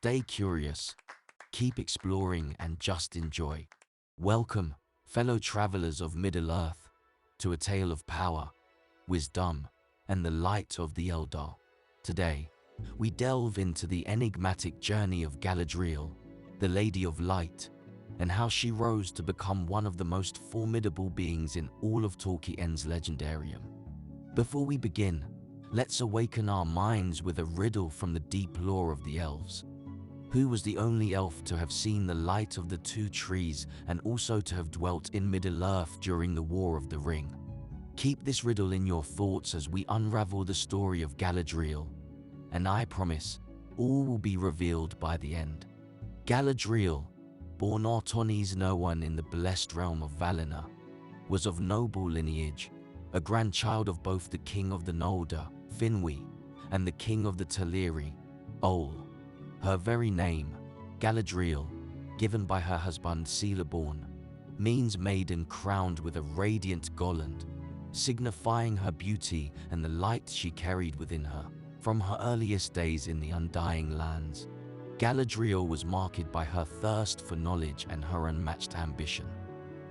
stay curious, keep exploring, and just enjoy. Welcome, fellow travelers of Middle-earth, to a tale of power, wisdom, and the light of the Eldar. Today, we delve into the enigmatic journey of Galadriel, the Lady of Light, and how she rose to become one of the most formidable beings in all of Tolkien's legendarium. Before we begin, let's awaken our minds with a riddle from the deep lore of the elves. Who was the only elf to have seen the light of the two trees and also to have dwelt in Middle-earth during the War of the Ring? Keep this riddle in your thoughts as we unravel the story of Galadriel, and I promise, all will be revealed by the end. Galadriel, born Artonis Noan in the blessed realm of Valinor, was of noble lineage, a grandchild of both the king of the Noldor, Finwë, and the king of the Teleri, Ol. Her very name, Galadriel, given by her husband Celeborn, means maiden crowned with a radiant garland, signifying her beauty and the light she carried within her. From her earliest days in the Undying Lands, Galadriel was marked by her thirst for knowledge and her unmatched ambition.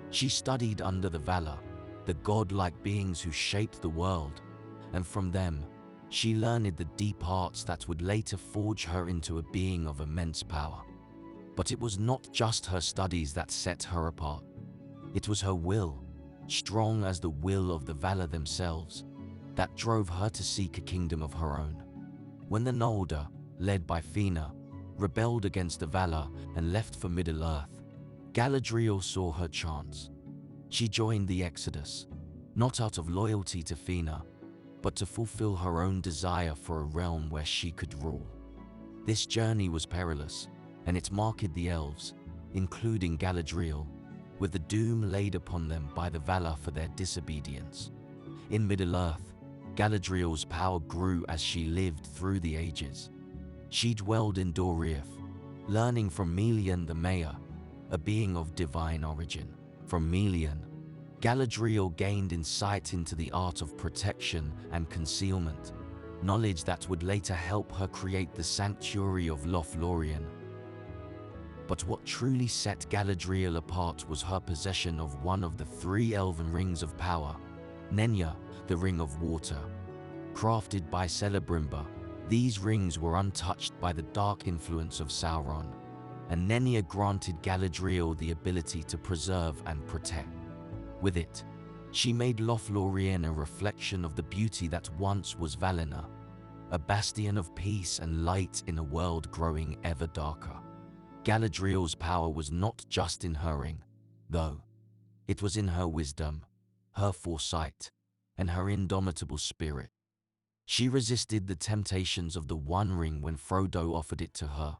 She studied under the Valar, the godlike beings who shaped the world, and from them, she learned the deep arts that would later forge her into a being of immense power. But it was not just her studies that set her apart. It was her will, strong as the will of the Valar themselves, that drove her to seek a kingdom of her own. When the Noldor, led by Fëanor, rebelled against the Valar and left for Middle-earth, Galadriel saw her chance. She joined the Exodus, not out of loyalty to Fëanor, but to fulfill her own desire for a realm where she could rule. This journey was perilous, and it marked the elves, including Galadriel, with the doom laid upon them by the Valar for their disobedience. In Middle-earth, Galadriel's power grew as she lived through the ages. She dwelled in Doriath, learning from Melian the Mayor, a being of divine origin. From Melian, Galadriel gained insight into the art of protection and concealment, knowledge that would later help her create the sanctuary of Lothlorien. But what truly set Galadriel apart was her possession of one of the three elven rings of power, Nenya, the Ring of Water. Crafted by Celebrimbor, these rings were untouched by the dark influence of Sauron, and Nenya granted Galadriel the ability to preserve and protect. With it, she made Lothlorien a reflection of the beauty that once was Valinor, a bastion of peace and light in a world growing ever darker. Galadriel's power was not just in her ring, though. It was in her wisdom, her foresight, and her indomitable spirit. She resisted the temptations of the One Ring when Frodo offered it to her,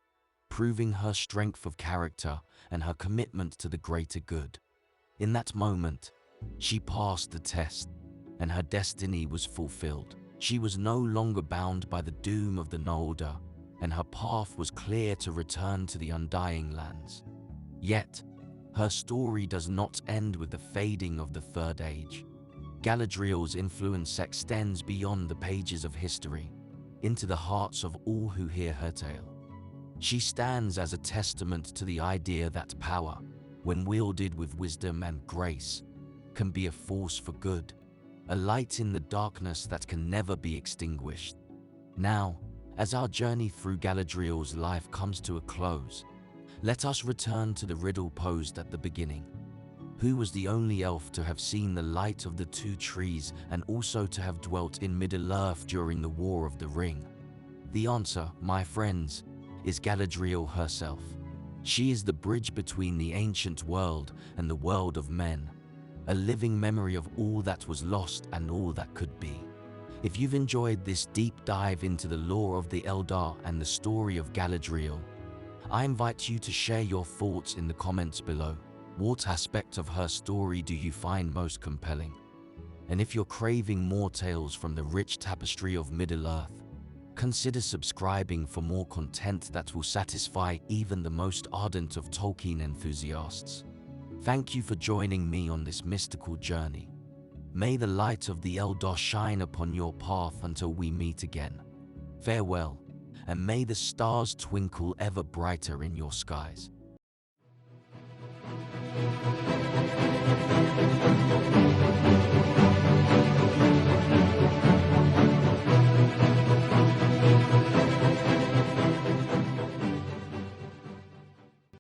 proving her strength of character and her commitment to the greater good. In that moment, she passed the test, and her destiny was fulfilled. She was no longer bound by the doom of the Noldor, and her path was clear to return to the Undying Lands. Yet, her story does not end with the fading of the Third Age. Galadriel's influence extends beyond the pages of history, into the hearts of all who hear her tale. She stands as a testament to the idea that power, when wielded with wisdom and grace, can be a force for good, a light in the darkness that can never be extinguished. Now, as our journey through Galadriel's life comes to a close, let us return to the riddle posed at the beginning. Who was the only elf to have seen the light of the two trees and also to have dwelt in Middle-earth during the War of the Ring? The answer, my friends, is Galadriel herself. She is the bridge between the ancient world and the world of men, a living memory of all that was lost and all that could be. If you've enjoyed this deep dive into the lore of the Eldar and the story of Galadriel, I invite you to share your thoughts in the comments below. What aspect of her story do you find most compelling? And if you're craving more tales from the rich tapestry of Middle-earth, consider subscribing for more content that will satisfy even the most ardent of Tolkien enthusiasts. Thank you for joining me on this mystical journey. May the light of the Eldar shine upon your path until we meet again. Farewell, and may the stars twinkle ever brighter in your skies.